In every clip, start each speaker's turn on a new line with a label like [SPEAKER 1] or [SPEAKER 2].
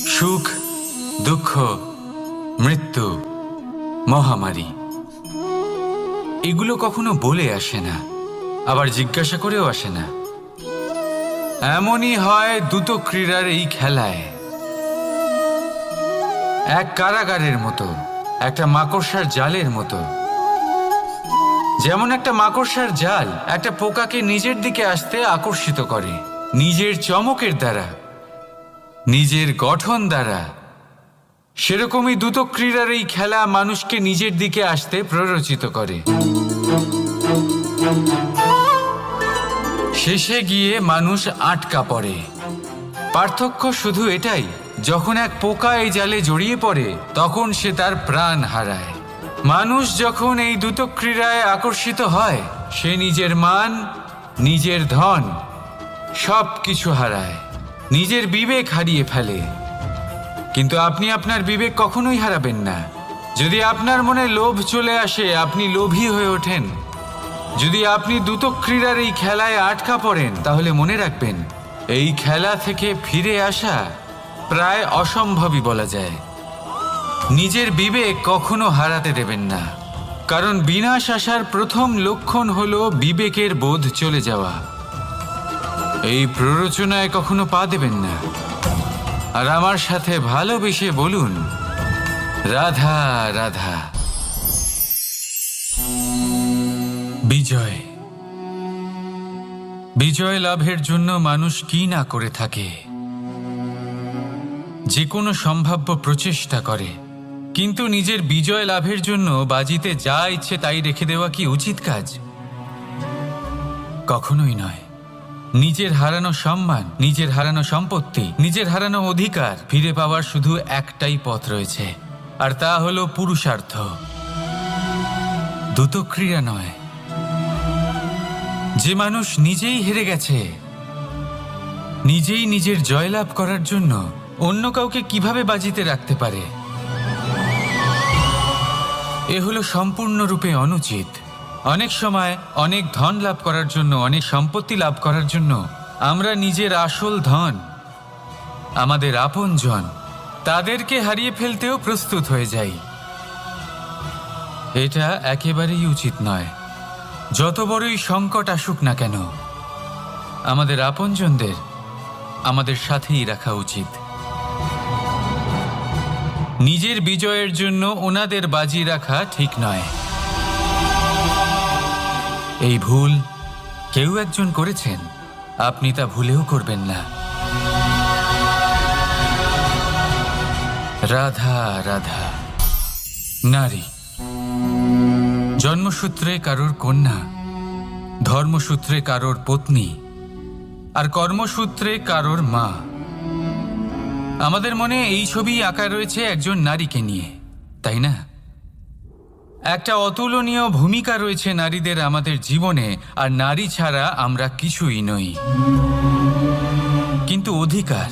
[SPEAKER 1] সুখ, দুঃখ, মৃত্যু, মহামারী এগুলো কখনো বলে আসে না, আবার জিজ্ঞাসা করেও আসে না। এমনই হয় দ্রুত ক্রীড়ার এই খেলায়। এক কারাগারের মতো, একটা মাকড়সার জালের মতো। যেমন একটা মাকড়সার জাল একটা পোকাকে নিজের দিকে আসতে আকর্ষিত করে নিজের চমকের দ্বারা, নিজের গঠন দ্বারা, সেরকমই দ্রুত ক্রীড়ার এই খেলা মানুষকে নিজের দিকে আসতে প্ররোচিত করে। শেষে গিয়ে মানুষ আটকা পড়ে। পার্থক্য শুধু এটাই, যখন এক পোকা এই জালে জড়িয়ে পড়ে তখন সে তার প্রাণ হারায়। মানুষ যখন এই দ্রুত ক্রীড়ায় আকর্ষিত হয় সে নিজের মান, নিজের ধন সব কিছু হারায়, নিজের বিবেক হারিয়ে ফেলে। কিন্তু আপনি আপনার বিবেক কখনোই হারাবেন না। যদি আপনার মনে লোভ চলে আসে আপনি লোভী হয়ে ওঠেন। যদি আপনি দ্রুত ক্রীড়ার এই খেলায় আটকা পড়েন তাহলে মনে রাখবেন এই খেলা থেকে ফিরে আসা প্রায় অসম্ভবই বলা যায়। নিজের বিবেক কখনো হারাতে দেবেন না, কারণ বিনাশ আসার প্রথম লক্ষণ হলো বিবেকের বোধ চলে যাওয়া। এই প্ররোচনায় কখনো পা দেবেন না। আর আমার সাথে ভালোবেসে বলুন, রাধা রাধা। বিজয়, বিজয় লাভের জন্য মানুষ কি না করে থাকে, যে কোনো সম্ভাব্য প্রচেষ্টা করে। কিন্তু নিজের বিজয় লাভের জন্য বাজিতে যা ইচ্ছে তাই রেখে দেওয়া কি উচিত কাজ? কখনোই নয়। নিজের হারানো সম্মান, নিজের হারানো সম্পত্তি, নিজের হারানো অধিকার ফিরে পাওয়ার শুধু একটাই পথ রয়েছে, আর তা হলো পুরুষার্থ, দ্রুত ক্রীড়া নয়। যে মানুষ নিজেই হেরে গেছে, নিজেই নিজের জয়লাভ করার জন্য অন্য কাউকে কিভাবে বাজিতে রাখতে পারে? এ হলো সম্পূর্ণরূপে অনুচিত। অনেক সময় অনেক ধন লাভ করার জন্য, অনেক সম্পত্তি লাভ করার জন্য আমরা নিজের আসল ধন, আমাদের আপনজন, তাদেরকে হারিয়ে ফেলতেও প্রস্তুত হয়ে যাই। এটা একেবারেই উচিত নয়। যত বড়ই সংকট আসুক না কেন আমাদের আপনজনদের আমাদের সাথেই রাখা উচিত। নিজের বিজয়ের জন্য ওনাদের বাজি রাখা ঠিক নয়। এই ভুল কেউ একজন করেছেন, আপনি তা ভুলেও করবেন না। রাধা রাধা। নারী জন্মসূত্রে কারোর কন্যা, ধর্মসূত্রে কারোর পত্নী, আর কর্মসূত্রে কারোর মা। আমাদের মনে এই ছবি আঁকা রয়েছে একজন নারীকে নিয়ে, তাই না? একটা অতুলনীয় ভূমিকা রয়েছে নারীদের আমাদের জীবনে, আর নারী ছাড়া আমরা কিছুই নই। কিন্তু অধিকার,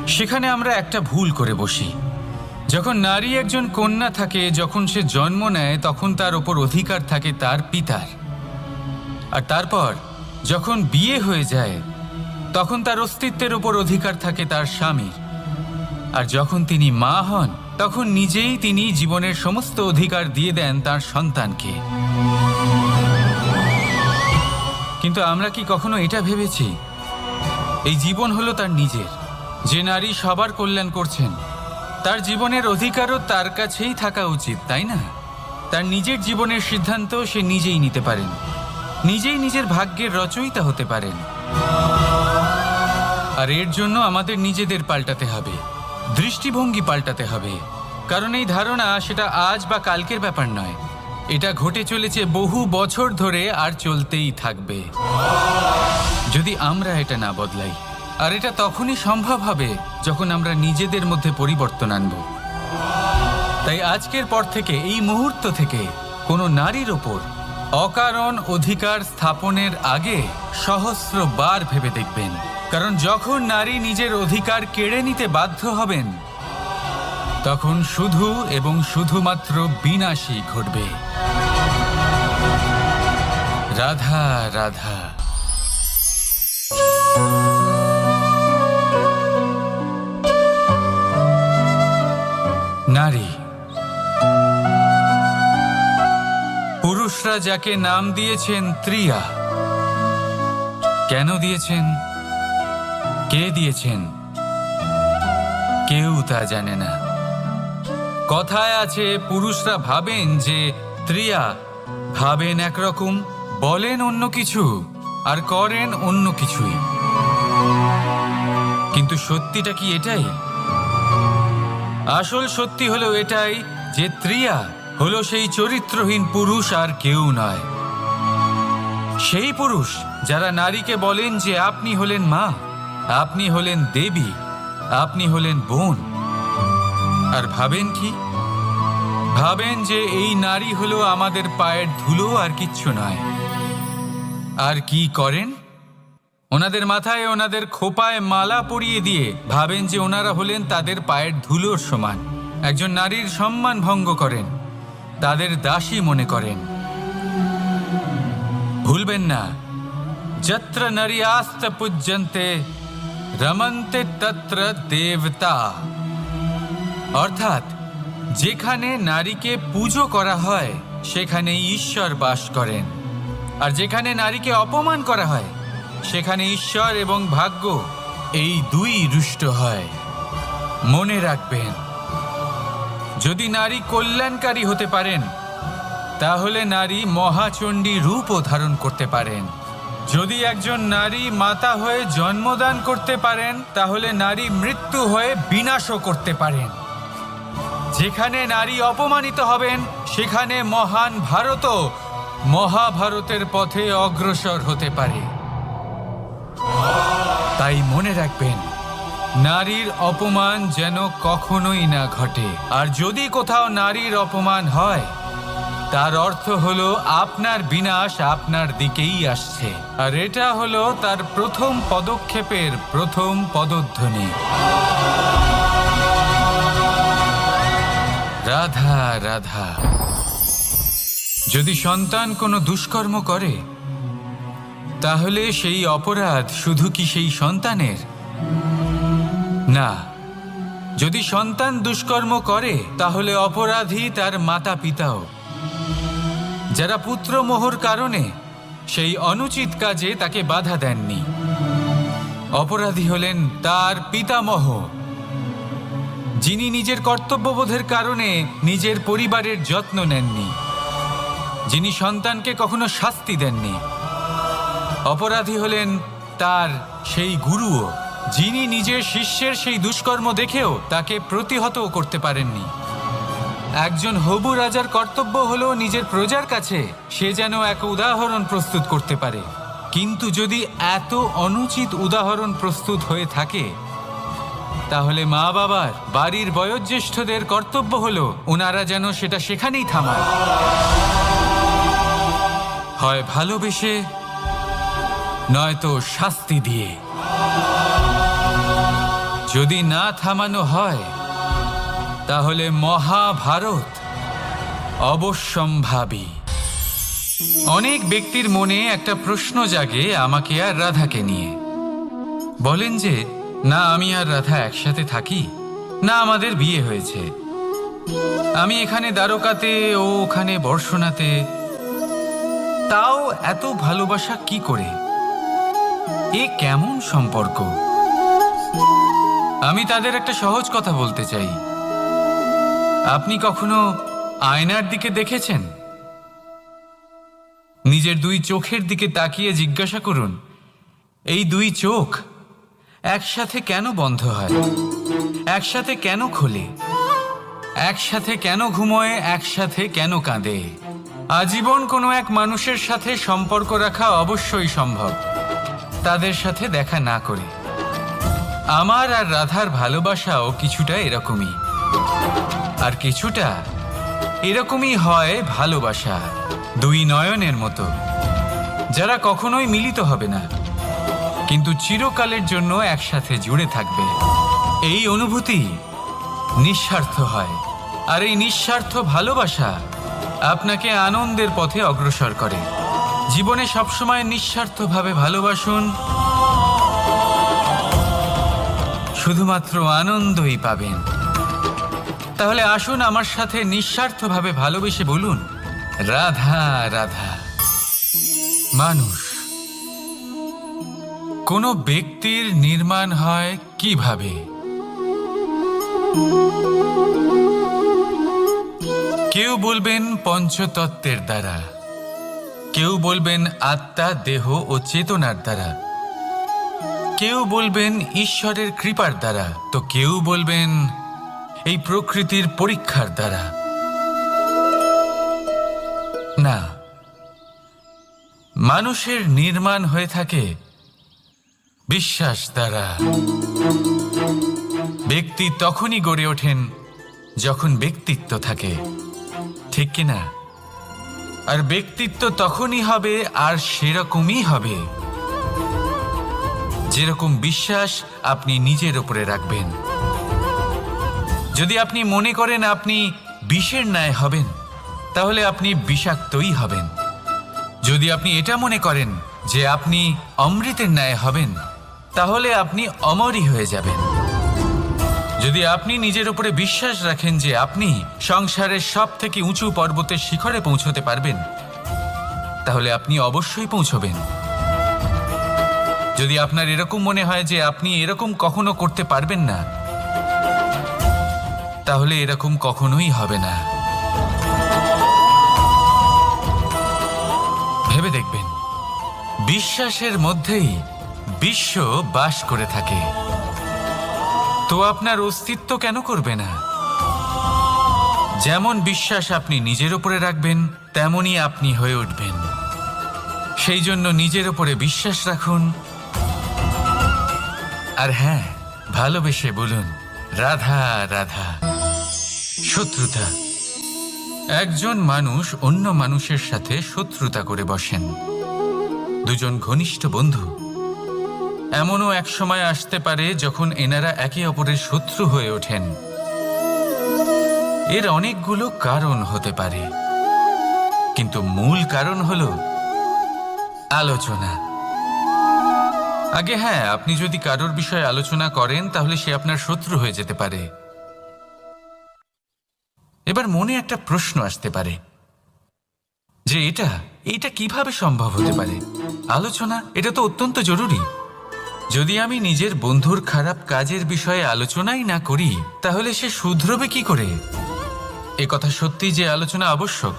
[SPEAKER 1] সেখানে আমরা একটা ভুল করে বসি। যখন নারী একজন কন্যা থাকে, যখন সে জন্ম নেয় তখন তার ওপর অধিকার থাকে তার পিতার। আর তারপর যখন বিয়ে হয়ে যায় তখন তার অস্তিত্বের ওপর অধিকার থাকে তার স্বামীর। আর যখন তিনি মা হন তখন নিজেই তিনি জীবনের সমস্ত অধিকার দিয়ে দেন তার সন্তানকে। কিন্তু আমরা কি কখনো এটা ভেবেছি এই জীবন হলো তার নিজের? যে নারী সবার কল্যাণ করছেন তার জীবনের অধিকারও তার কাছেই থাকা উচিত, তাই না? তার নিজের জীবনের সিদ্ধান্ত সে নিজেই নিতে পারেন, নিজেই নিজের ভাগ্যের রচয়িতা হতে পারেন। আর এর জন্য আমাদের নিজেদের পাল্টাতে হবে, দৃষ্টিভঙ্গি পাল্টাতে হবে। কারণ এই ধারণা সেটা আজ বা কালকের ব্যাপার নয়, এটা ঘটে চলেছে বহু বছর ধরে আর চলতেই থাকবে যদি আমরা এটা না বদলাই। আর এটা তখনই সম্ভব হবে যখন আমরা নিজেদের মধ্যে পরিবর্তন আনব। তাই আজকের পর থেকে, এই মুহূর্ত থেকে কোনো নারীর ওপর অকারণ অধিকার স্থাপনের আগে সহস্রবার ভেবে দেখবেন। কারণ যখন নারী নিজের অধিকার কেড়ে নিতে বাধ্য হবেন তখন শুধু এবং শুধুমাত্র বিনাশই ঘটবে। রাধা রাধা। ঈশ্বররা যাকে নাম দিয়েছেন ত্রিয়া। কেন দিয়েছেন, কে দিয়েছেন, কেউ তা জানে না। কথায় আছে, পুরুষরা ভাবেন যে ত্রিয়া, ভাবেন একরকম, বলেন অন্য কিছু, আর করেন অন্য কিছুই। কিন্তু সত্যিটা কি এটাই? আসল সত্যি হলো এটাই যে ত্রিয়া হলো সেই চরিত্রহীন পুরুষ, আর কেউ নয়। সেই পুরুষ যারা নারীকে বলেন যে আপনি হলেন মা, আপনি হলেন দেবী, আপনি হলেন বোন। আর ভাবেন কি? ভাবেন যে এই নারী হলো আমাদের পায়ের ধুলো, আর কিচ্ছু নয়। আর কি করেন? ওনাদের মাথায়, ওনাদের খোপায় মালা পরিয়ে দিয়ে ভাবেন যে ওনারা হলেন তাদের পায়ের ধুলোর সমান। একজন নারীর সম্মান ভঙ্গ করেন, তাদের দাসী মনে করেন। ভুলবেন না, যত্র নারী আস্ত পূজ্যন্তে রমন্তে তত্র দেবতা। অর্থাৎ যেখানে নারীকে পুজো করা হয় সেখানে ঈশ্বর বাস করেন, আর যেখানে নারীকে অপমান করা হয় সেখানে ঈশ্বর এবং ভাগ্য এই দুই রুষ্ট হয়। মনে রাখবেন, যদি নারী কল্যাণকারী হতে পারেন তাহলে নারী মহাচণ্ডী রূপও ধারণ করতে পারেন। যদি একজন নারী মাতা হয়ে জন্মদান করতে পারেন তাহলে নারী মৃত্যু হয়ে বিনাশও করতে পারেন। যেখানে নারী অপমানিত হবেন সেখানে মহান ভারতও মহাভারতের পথে অগ্রসর হতে পারে। তাই মনে রাখবেন, নারীর অপমান যেন কখনোই না ঘটে। আর যদি কোথাও নারীর অপমান হয় তার অর্থ হলো আপনার বিনাশ আপনার দিকেই আসছে, আর এটা হলো তার প্রথম পদক্ষেপের প্রথম পদধ্বনি। রাধা রাধা। যদি সন্তান কোনো দুষ্কর্ম করে তাহলে সেই অপরাধ শুধু কি সেই সন্তানের? না, যদি সন্তান দুষ্কর্ম করে তাহলে অপরাধী তার মাতা পিতাও, যারা পুত্রমোহর কারণে সেই অনুচিত কাজে তাকে বাধা দেননি। অপরাধী হলেন তার পিতামহ, যিনি নিজের কর্তব্যবোধের কারণে নিজের পরিবারের যত্ন নেননি, যিনি সন্তানকে কখনো শাস্তি দেননি। অপরাধী হলেন তার সেই গুরুও, যিনি নিজের শিষ্যের সেই দুষ্কর্ম দেখেও তাকে প্রতিহত করতে পারেননি। একজন হবু রাজার কর্তব্য হলো নিজের প্রজার কাছে সে যেন এক উদাহরণ প্রস্তুত করতে পারে। কিন্তু যদি এত অনুচিত উদাহরণ প্রস্তুত হয়ে থাকে তাহলে মা বাবার, বাড়ির বয়োজ্যেষ্ঠদের কর্তব্য হলো ওনারা যেন সেটা সেখানেই থামায়, হয় ভালোবেসে নয়তো শাস্তি দিয়ে। যদি না থামানো হয় তাহলে মহাভারত অবশ্যম্ভাবী। অনেক ব্যক্তির মনে একটা প্রশ্ন জাগে আমাকে আর রাধাকে নিয়ে। বলেন যে না আমি আর রাধা একসাথে থাকি, না আমাদের বিয়ে হয়েছে, আমি এখানে দ্বারকাতে ও ওখানে বর্ষণাতে, তাও এত ভালোবাসা কি করে? এ কেমন সম্পর্ক? আমি তাদের একটা সহজ কথা বলতে চাই। আপনি কখনো আয়নার দিকে দেখেছেন? নিজের দুই চোখের দিকে তাকিয়ে জিজ্ঞাসা করুন, এই দুই চোখ একসাথে কেন বন্ধ হয়, একসাথে কেন খোলে, একসাথে কেন ঘুমোয়, একসাথে কেন কাঁদে? আজীবন কোনো এক মানুষের সাথে সম্পর্ক রাখা অবশ্যই সম্ভব, তাদের সাথে দেখা না করে। আমার আর রাধার ভালোবাসাও কিছুটা এরকমই, আর কিছুটা এরকমই হয় ভালোবাসা দুই নয়নের মতো, যারা কখনোই মিলিত হবে না কিন্তু চিরকালের জন্য একসাথে জুড়ে থাকবে। এই অনুভূতি নিঃস্বার্থ হয়, আর এই নিঃস্বার্থ ভালোবাসা আপনাকে আনন্দের পথে অগ্রসর করে। জীবনে সবসময় নিঃস্বার্থভাবে ভালোবাসুন, শুধুমাত্র আনন্দই পাবেন। তাহলে আসুন আমার সাথে নিঃস্বার্থভাবে ভালোবেসে বলুন, রাধা রাধা। মানুষ, কোনো ব্যক্তির নির্মাণ হয় কিভাবে? কেউ বলবেন পঞ্চতত্ত্বের দ্বারা, কেউ বলবেন আত্মা, দেহ ও চেতনার দ্বারা, কেউ বলবেন ঈশ্বরের কৃপার দ্বারা, তো কেউ বলবেন এই প্রকৃতির পরীক্ষার দ্বারা। না, মানুষের নির্মাণ হয়ে থাকে বিশ্বাস দ্বারা। ব্যক্তি তখনই গড়ে ওঠেন যখন ব্যক্তিত্ব থাকে, ঠিক কিনা? আর ব্যক্তিত্ব তখনই হবে আর সেরকমই হবে যেরকম বিশ্বাস আপনি নিজের উপরে রাখবেন। যদি আপনি মনে করেন আপনি বিষের ন্যায় হবেন, তাহলে আপনি বিষাক্তই হবেন। যদি আপনি এটা মনে করেন যে আপনি অমৃতের ন্যায় হবেন, তাহলে আপনি অমরই হয়ে যাবেন। যদি আপনি নিজের উপরে বিশ্বাস রাখেন যে আপনি সংসারের সব থেকে উঁচু পর্বতের শিখরে পৌঁছতে পারবেন, তাহলে আপনি অবশ্যই পৌঁছবেন। যদি আপনার এরকম মনে হয় যে আপনি এরকম কখনো করতে পারবেন না, তাহলে এরকম কখনোই হবে না। ভেবে দেখবেন, বিশ্বাসের মধ্যেই বিশ্ব বাস করে থাকে, তো আপনার অস্তিত্ব কেন করবে না? যেমন বিশ্বাস আপনি নিজের উপরে রাখবেন, তেমনই আপনি হয়ে উঠবেন। সেই জন্য নিজের উপরে বিশ্বাস রাখুন, আর হ্যাঁ, ভালোবেসে বলুন রাধা রাধা। শত্রুতা, একজন মানুষ অন্য মানুষের সাথে শত্রুতা করে বসেন। দুজন ঘনিষ্ঠ বন্ধু, এমনও এক সময় আসতে পারে যখন এনারা একে অপরের শত্রু হয়ে ওঠেন। এর অনেকগুলো কারণ হতে পারে, কিন্তু মূল কারণ হলো আলোচনা। আগে হ্যাঁ, আপনি যদি কারোর বিষয়ে আলোচনা করেন তাহলে সে আপনার শত্রু হয়ে যেতে পারে। এবার মনে একটা প্রশ্ন আসতে পারে যে এটা কিভাবে সম্ভব হতে পারে? আলোচনা, এটা তো অত্যন্ত জরুরি। যদি আমি নিজের বন্ধুর খারাপ কাজের বিষয়ে আলোচনাই না করি, তাহলে সে শুধরবে কি করে? এ কথা সত্যি যে আলোচনা আবশ্যক,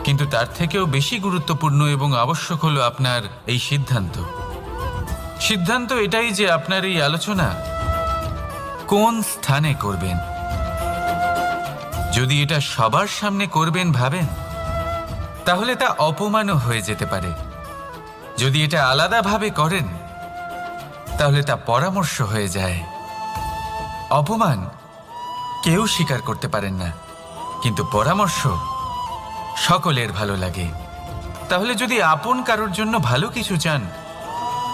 [SPEAKER 1] কিন্তু তার থেকেও বেশি গুরুত্বপূর্ণ এবং আবশ্যক হলো আপনার এই সিদ্ধান্ত। সিদ্ধান্ত এটাই যে আপনার এই আলোচনা কোন স্থানে করবেন। যদি এটা সবার সামনে করবেন ভাবেন, তাহলে তা অপমানও হয়ে যেতে পারে। যদি এটা আলাদাভাবে করেন, তাহলে তা পরামর্শ হয়ে যায়। অপমান কেউ স্বীকার করতে পারেন না, কিন্তু পরামর্শ সকলের ভালো লাগে। তাহলে যদি আপন কারোর জন্য ভালো কিছু চান,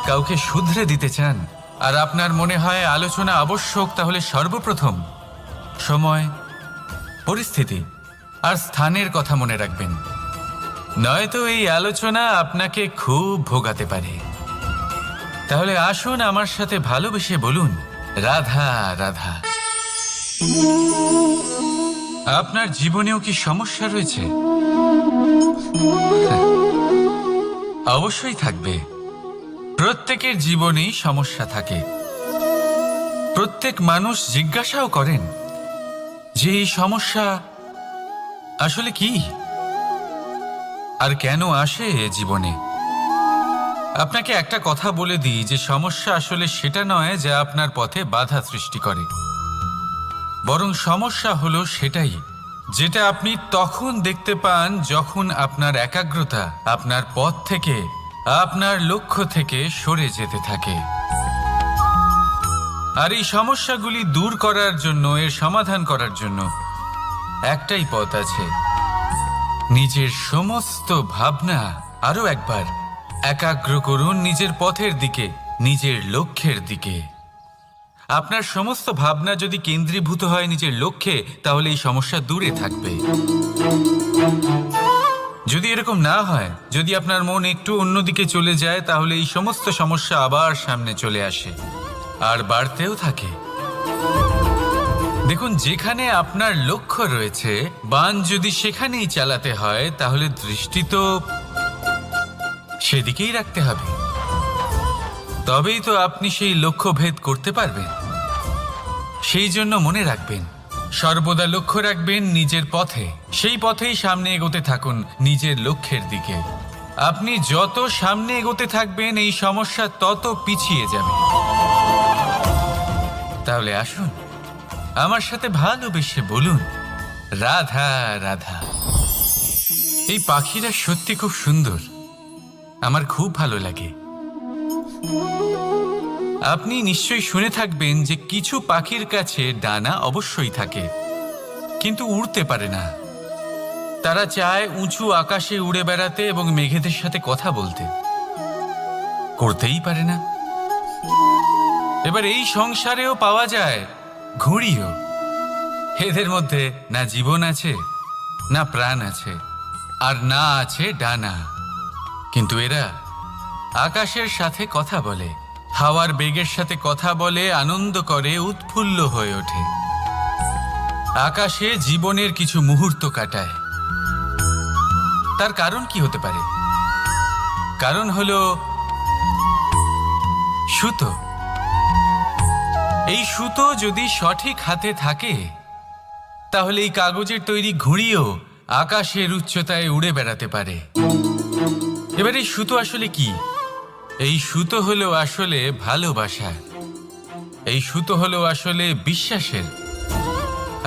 [SPEAKER 1] কাউকে শুধরে দিতে চান, আর আপনার মনে হয় আলোচনা আবশ্যক, তাহলে সর্বপ্রথম সময়, পরিস্থিতি আর স্থানের কথা মনে রাখবেন, নয়তো এই আলোচনা আপনাকে খুব ভোগাতে পারে। তাহলে আসুন আমার সাথে ভালোবেসে বলুন রাধা রাধা। আপনার জীবনেও কি সমস্যা রয়েছে? অবশ্যই থাকবে। প্রত্যেকের জীবনেই সমস্যা থাকে। প্রত্যেক মানুষ জিজ্ঞাসাও করেন যে এই সমস্যা আসলে কি আর কেন আসে জীবনে। আপনাকে একটা কথা বলে দিই যে সমস্যা আসলে সেটা নয় যা আপনার পথে বাধা সৃষ্টি করে, বরং সমস্যা হলো সেটাই যেটা আপনি তখন দেখতে পান যখন আপনার একাগ্রতা আপনার পথ থেকে, আপনার লক্ষ্য থেকে সরে যেতে থাকে। আর এই সমস্যাগুলি দূর করার জন্য, এর সমাধান করার জন্য একটাই পথ আছে। নিজের সমস্ত ভাবনা আরো একবার একাগ্র করুন নিজের পথের দিকে, নিজের লক্ষ্যের দিকে। আপনার সমস্ত ভাবনা যদি কেন্দ্রীভূত হয় নিজের লক্ষ্যে, তাহলে এই সমস্যা দূরে থাকবে। যদি এরকম না হয়, যদি আপনার মন একটু অন্যদিকে চলে যায়, তাহলে এই সমস্ত সমস্যা আবার সামনে চলে আসে আর বাড়তেও থাকে। দেখুন, যেখানে আপনার লক্ষ্য রয়েছে, বান যদি সেখানেই চালাতে হয়, তাহলে দৃষ্টি তো সেদিকেই রাখতে হবে। তবেই তো আপনি সেই লক্ষ্য ভেদ করতে পারবেন। সেই জন্য মনে রাখবেন, সর্বদা লক্ষ্য রাখবেন নিজের পথে, সেই পথেই সামনে এগোতে থাকুন নিজের লক্ষ্যের দিকে। আপনি যত সামনে এগোতে থাকবেন, এই সমস্যা তত পিছিয়ে যাবে। তাহলে আসুন, আমার সাথে ভালোবেসে বলুন, রাধা রাধা। এই পাখিরা সত্যি খুব সুন্দর, আমার খুব ভালো লাগে। আপনি নিশ্চয়ই শুনে থাকবেন যে কিছু পাখির কাছে ডানা অবশ্যই থাকে, কিন্তু উড়তে পারে না। তারা চায় উঁচু আকাশে উড়ে বেড়াতে এবং মেঘেদের সাথে কথা বলতে, করতেই পারে না। এবার এই সংসারেও পাওয়া যায় ঘুড়িও। এদের মধ্যে না জীবন আছে, না প্রাণ আছে, আর না আছে ডানা, কিন্তু এরা আকাশের সাথে কথা বলে, হাওয়ার বেগের সাথে কথা বলে, আনন্দ করে, উৎফুল্ল হয়ে ওঠে। আকাশে জীবনের কিছু মুহূর্ত কাটায়। তার কারণ কি হতে পারে? কারণ হলো সুতো। এই সুতো যদি সঠিক হাতে থাকে, তাহলে এই কাগজের তৈরি ঘুড়িও আকাশের উচ্চতায় উড়ে বেড়াতে পারে। এবার এই সুতো আসলে কি? এই সুতো হলো আসলে ভালোবাসা। এই সুতো হলো আসলে বিশ্বাসের।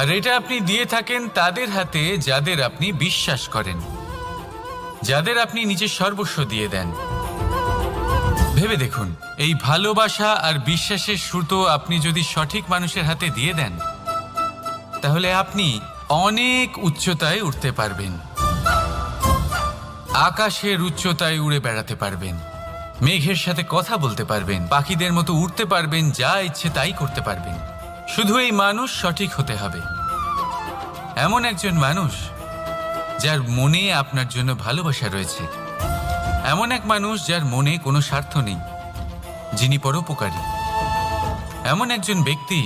[SPEAKER 1] আর এটা আপনি দিয়ে থাকেন তাদের হাতে যাদের আপনি বিশ্বাস করেন, যাদের আপনি নিজের সর্বস্ব দিয়ে দেন। ভেবে দেখুন, এই ভালোবাসা আর বিশ্বাসের সুতো আপনি যদি সঠিক মানুষের হাতে দিয়ে দেন, তাহলে আপনি অনেক উচ্চতায় উঠতে পারবেন, আকাশের উচ্চতায় উড়ে বেড়াতে পারবেন, মেঘের সাথে কথা বলতে পারবেন, পাখিদের মতো উড়তে পারবেন, যা ইচ্ছে তাই করতে পারবেন। শুধু এই মানুষ সঠিক হতে হবে, এমন একজন মানুষ যার মনে আপনার জন্য ভালোবাসা রয়েছে, এমন এক মানুষ যার মনে কোনো স্বার্থ নেই, যিনি পরোপকারী, এমন একজন ব্যক্তি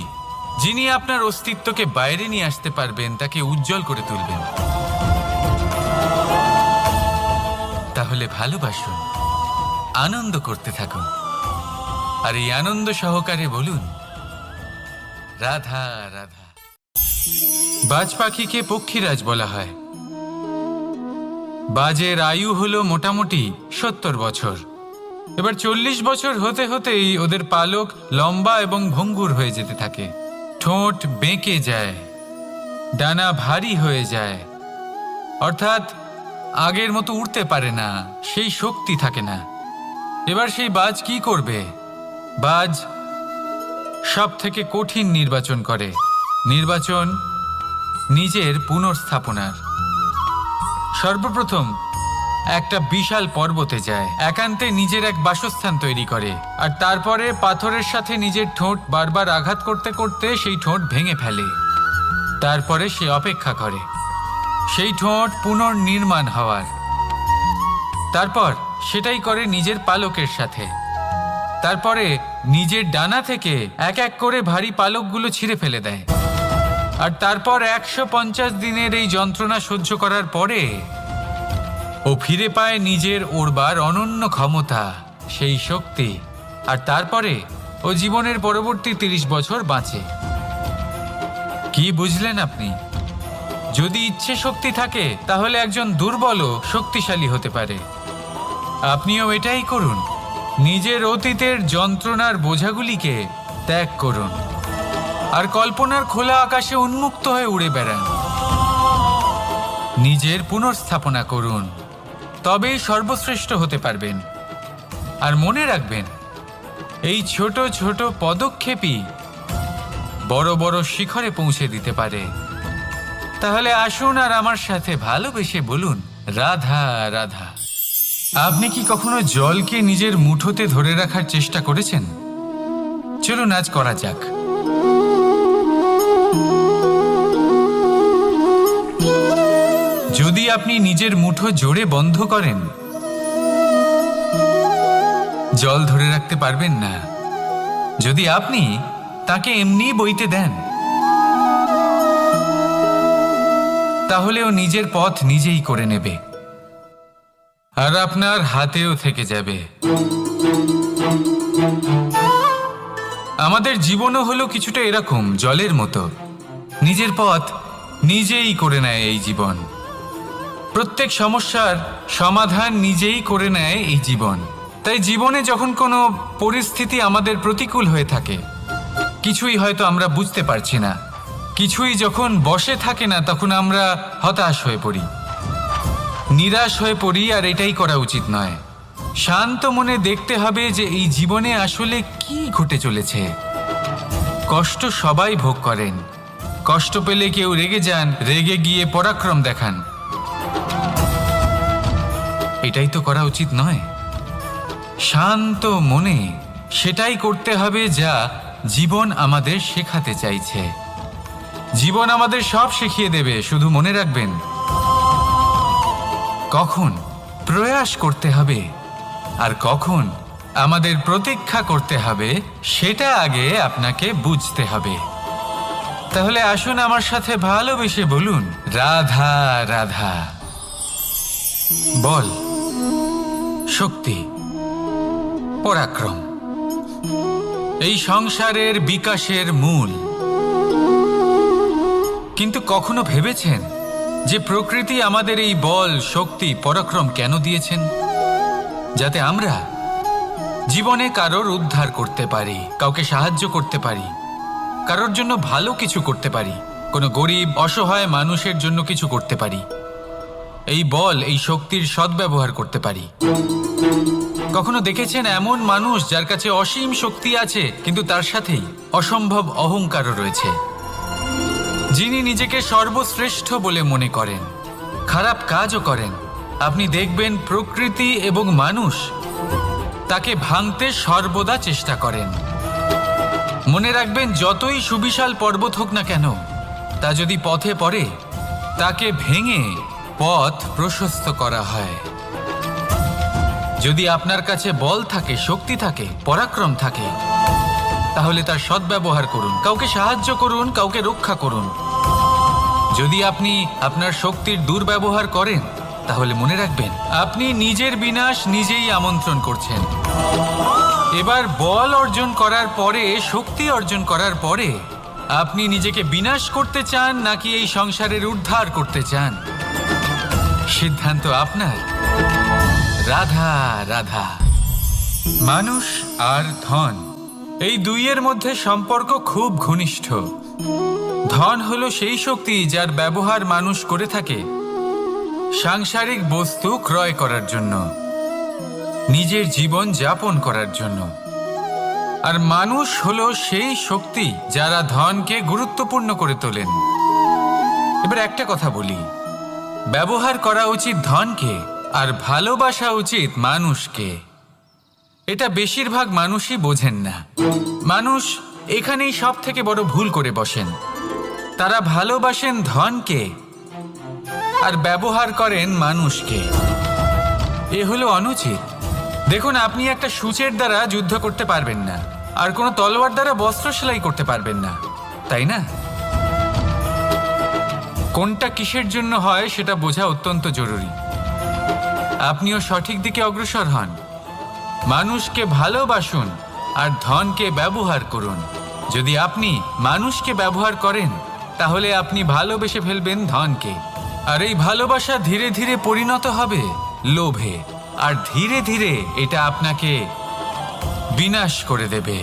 [SPEAKER 1] যিনি আপনার অস্তিত্বকে বাইরে নিয়ে আসতে পারবেন, তাকে উজ্জ্বল করে তুলবেন। তাহলে ভালোবাসুন, আনন্দ করতে থাকুন, আর এই আনন্দ সহকারে বলুন, রাধা রাধা। বাজ পাখিকে পক্ষীরাজ বলা হয়। বাজের আয়ু হলো মোটামুটি 70 বছর। এবার 40 বছর হতে হতেই ওদের পালক লম্বা এবং ভঙ্গুর হয়ে যেতে থাকে, ঠোঁট বেঁকে যায়, ডানা ভারী হয়ে যায়, অর্থাৎ আগের মতো উড়তে পারে না, সেই শক্তি থাকে না। এবার সেই বাজ কি করবে? বাজ সব থেকে কঠিন নির্বাচন করে, নির্বাচন নিজের পুনর্স্থাপনার। সর্বপ্রথম একটা বিশাল পর্বতে যায়, একান্তে নিজের এক বাসস্থান তৈরি করে, আর তারপরে পাথরের সাথে নিজের ঠোঁট বারবার আঘাত করতে করতে সেই ঠোঁট ভেঙে ফেলে। তারপরে সে অপেক্ষা করে সেই ঠোঁট পুনর্নির্মাণ হওয়ার। তারপর সেটাই করে নিজের পালকের সাথে। তারপরে নিজের ডানা থেকে এক এক করে ভারী পালকগুলো ছিঁড়ে ফেলে দেয়। আর তারপর 150 দিনের এই যন্ত্রণা সহ্য করার পরে ও ফিরে পায় নিজের ওড়বার অনন্য ক্ষমতা, সেই শক্তি। আর তারপরে ও জীবনের পরবর্তী 30 বছর বাঁচে। কি বুঝলেন আপনি? যদি ইচ্ছে শক্তি থাকে, তাহলে একজন দুর্বলও শক্তিশালী হতে পারে। আপনিও এটাই করুন, নিজের অতীতের যন্ত্রণার বোঝাগুলিকে ত্যাগ করুন, আর কল্পনার খোলা আকাশে উন্মুক্ত হয়ে উড়ে বেড়ান। নিজের পুনর্স্থাপনা করুন, তবেই সর্বশ্রেষ্ঠ হতে পারবেন। আর মনে রাখবেন, এই ছোট ছোট পদক্ষেপই বড় বড় শিখরে পৌঁছে দিতে পারে। তাহলে আসুন আর আমার সাথে ভালোবেসে বলুন, রাধা রাধা। আপনি কি কখনো জলকে নিজের মুঠোতে ধরে রাখার চেষ্টা করেছেন? চলুন আজ করা যাক। যদি আপনি নিজের মুঠো জোরে বন্ধ করেন, জল ধরে রাখতে পারবেন না। যদি আপনি তাকে এমনি বইতে দেন, তাহলে ও নিজের পথ নিজেই করে নেবে আর আপনার হাতেও থেকে যাবে। আমাদের জীবনও হলো কিছুটা এরকম, জলের মতো। নিজের পথ নিজেই করে নেয় এই জীবন। প্রত্যেক সমস্যার সমাধান নিজেই করে নেয় এই জীবন। তাই জীবনে যখন কোনো পরিস্থিতি আমাদের প্রতিকূল হয়ে থাকে, কিছুই হয়তো আমরা বুঝতে পারছি না, কিছুই যখন বসে থাকে না, তখন আমরা হতাশ হয়ে পড়ি, নিরাশ হয়ে পড়ি। আর এটাই করা উচিত নয়। শান্ত মনে দেখতে হবে যে এই জীবনে আসলে কি ঘটে চলেছে। কষ্ট সবাই ভোগ করেন। কষ্ট পেলে কেউ রেগে যান, রেগে গিয়ে পরাক্রম দেখান। এটাই তো করা উচিত নয়। শান্ত মনে সেটাই করতে হবে যা জীবন আমাদের শেখাতে চাইছে। জীবন আমাদের সব শিখিয়ে দেবে, শুধু মনে রাখবেন কখন প্রয়াস করতে হবে আর কখন আমাদের প্রতীক্ষা করতে হবে, সেটা আগে আপনাকে বুঝতে হবে। তাহলে আসুন আমার সাথে ভালোবেসে বলুন, রাধা রাধা। বল, শক্তি, পরাক্রম এই সংসারের বিকাশের মূল। কিন্তু কখনো ভেবেছেন যে প্রকৃতি আমাদের এই বল, শক্তি, পরাক্রম কেন দিয়েছেন? যাতে আমরা জীবনে কারোর উদ্ধার করতে পারি, কাউকে সাহায্য করতে পারি, কারোর জন্য ভালো কিছু করতে পারি, কোনো গরিব অসহায় মানুষের জন্য কিছু করতে পারি। এই বল, এই শক্তির সদ্ব্যবহার করতে পারি। কখনো দেখেছেন এমন মানুষ যার কাছে অসীম শক্তি আছে, কিন্তু তার সাথেই অসম্ভব অহংকারও রয়েছে, যিনি নিজেকে সর্বশ্রেষ্ঠ বলে মনে করেন, খারাপ কাজও করেন। আপনি দেখবেন প্রকৃতি এবং মানুষ তাকে ভাঙতে সর্বদা চেষ্টা করেন। মনে রাখবেন, যতই সুবিশাল পর্বত হোক না কেন, তা যদি পথে পড়ে, তাকে ভেঙে পথ প্রশস্ত করা হয়। যদি আপনার কাছে বল থাকে, শক্তি থাকে, পরাক্রম থাকে, তাহলে তার সদ্ব্যবহার করুন, কাউকে সাহায্য করুন, কাউকে রক্ষা করুন। যদি আপনি আপনার শক্তির দুর্ব্যবহার করেন, তাহলে মনে রাখবেন আপনি নিজের বিনাশ নিজেই আমন্ত্রণ করছেন। এবার বল অর্জন করার পরে, শক্তি অর্জন করার পরে, আপনি নিজেকে বিনাশ করতে চান নাকি এই সংসারের উদ্ধার করতে চান? সিদ্ধান্ত আপনার। রাধা রাধা। মানুষ আর ধন, এই দুইয়ের মধ্যে সম্পর্ক খুব ঘনিষ্ঠ। ধন হলো সেই শক্তি যার ব্যবহার মানুষ করে থাকে সাংসারিক বস্তু ক্রয় করার জন্য, নিজের জীবন যাপন করার জন্য। আর মানুষ হলো সেই শক্তি যারা ধনকে গুরুত্বপূর্ণ করে তোলেন। এবার একটা কথা বলি, ব্যবহার করা উচিত ধনকে আর ভালোবাসা উচিত মানুষকে। এটা বেশিরভাগ মানুষই বোঝেন না। মানুষ এখানেই সব থেকে বড় ভুল করে বসেন। তারা ভালোবাসেন ধনকে আর ব্যবহার করেন মানুষকে। এ হলো অনুচিত। দেখুন, আপনি একটা সূচের দ্বারা যুদ্ধ করতে পারবেন না, আর কোনো তলোয়ার দ্বারা বস্ত্র সেলাই করতে পারবেন না, তাই না? কোনটা কিসের জন্য হয় সেটা বোঝা অত্যন্ত জরুরি। আপনিও সঠিক দিকে অগ্রসর হন। মানুষকে ভালোবাসুন আর ধনকে ব্যবহার করুন। যদি আপনি মানুষকে ব্যবহার করেন, তাহলে আপনি ভালোবেসে ফেলবেন ধনকে। আর এই ভালোবাসা ধীরে ধীরে পরিণত হবে লোভে, আর ধীরে ধীরে এটা আপনাকে বিনাশ করে দেবে।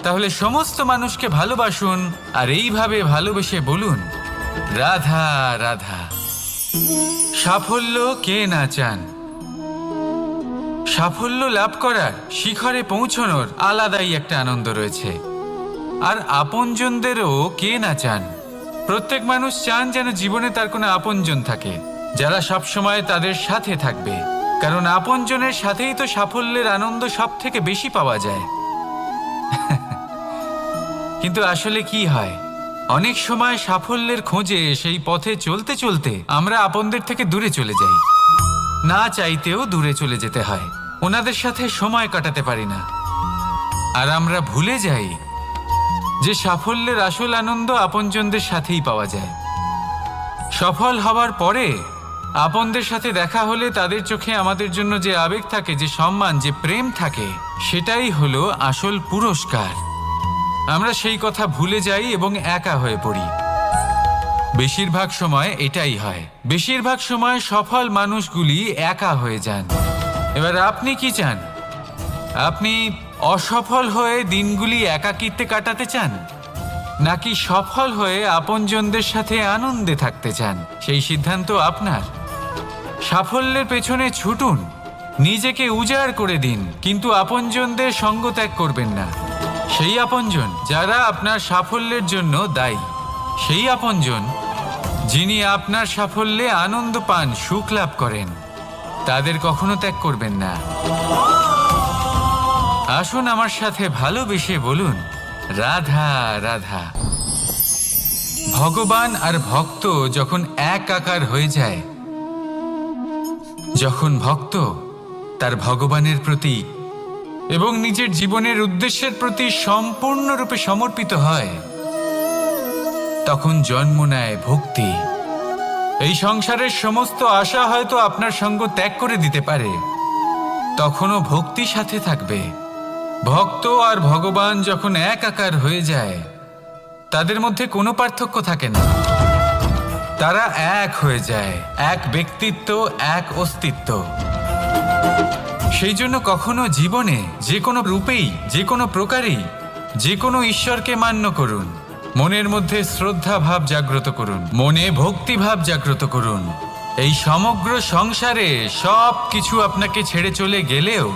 [SPEAKER 1] তাহলে সমস্ত মানুষকে ভালোবাসুন আর এইভাবে ভালোবেসে বলুন, রাধা রাধা। সাফল্য কে না চান? সাফল্য লাভ করার, শিখরে পৌঁছানোর আলাদাই একটা আনন্দ রয়েছে। আর আপনজনদেরও কে না চান? প্রত্যেক মানুষ চান যেন জীবনে তার কোনো আপনজন থাকে, যারা সবসময় তাদের সাথে থাকবে। কারণ আপনজনের সাথেই তো সাফল্যের আনন্দ সব থেকে বেশি পাওয়া যায়। কিন্তু আসলে কি হয়, অনেক সময় সাফল্যের খোঁজে সেই পথে চলতে চলতে আমরা আপনদের থেকে দূরে চলে যাই। না চাইতেও দূরে চলে যেতে হয়, ওনাদের সাথে সময় কাটাতে পারি না। আর আমরা ভুলে যাই যে সাফল্যের আসল আনন্দ আপনজনদের সাথেই পাওয়া যায়। সফল হওয়ার পরে আপনদের সাথে দেখা হলে তাদের চোখে আমাদের জন্য যে আবেগ থাকে, যে সম্মান, যে প্রেম থাকে, সেটাই হলো আসল পুরস্কার। আমরা সেই কথা ভুলে যাই এবং একা হয়ে পড়ি। বেশিরভাগ সময় এটাই হয়। বেশিরভাগ সময় সফল মানুষগুলি একা হয়ে যান। এবার আপনি কি চান? আপনি অসফল হয়ে দিনগুলি একাকিত্বে কাটাতে চান, নাকি সফল হয়ে আপনজনদের সাথে আনন্দে থাকতে চান? সেই সিদ্ধান্ত আপনার। সাফল্যের পেছনে ছুটুন, নিজেকে উজাড় করে দিন, কিন্তু আপনজনদের সঙ্গ ত্যাগ করবেন না। সেই আপনজন যারা আপনার সাফল্যের জন্য দায়ী, সেই আপনজন যিনি আপনার সাফল্যে আনন্দ পান, সুখ লাভ করেন, তাদের কখনো ত্যাগ করবেন না। আসুন আমার সাথে ভালোবেসে বলুন, রাধা রাধা। ভগবান আর ভক্ত যখন একাকার হয়ে যায়, যখন ভক্ত তার ভগবানের প্রতি এবং নিজের জীবনের উদ্দেশ্যের প্রতি সম্পূর্ণরূপে সমর্পিত হয়, তখন জন্ম নেয় ভক্তি। এই সংসারের সমস্ত আশা হয়তো আপনার সঙ্গ ত্যাগ করে দিতে পারে, তখনও ভক্তি সাথে থাকবে। ভক্ত আর ভগবান যখন একাকার হয়ে যায়, তাদের মধ্যে কোনো পার্থক্য থাকে না। তারা এক হয়ে যায়, এক ব্যক্তিত্ব, এক অস্তিত্ব। সেই জন্য কখনো জীবনে যে কোনো রূপেই, যে কোনো প্রকারেই, যে কোনো ঈশ্বরকে মান্য করুন। মনের মধ্যে শ্রদ্ধা ভাব জাগ্রত করুন, মনে ভক্তি ভাব জাগ্রত করুন। এই সমগ্র সংসারে সব কিছু আপনাকে ছেড়ে চলে গেলেও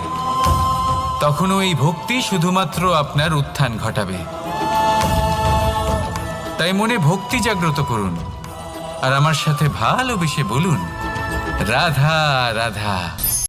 [SPEAKER 1] তখনও এই ভক্তি শুধুমাত্র আপনার উত্থান ঘটাবে। তাই মনে ভক্তি জাগ্রত করুন আর আমার সাথে ভালোবেসে বলুন, রাধা রাধা।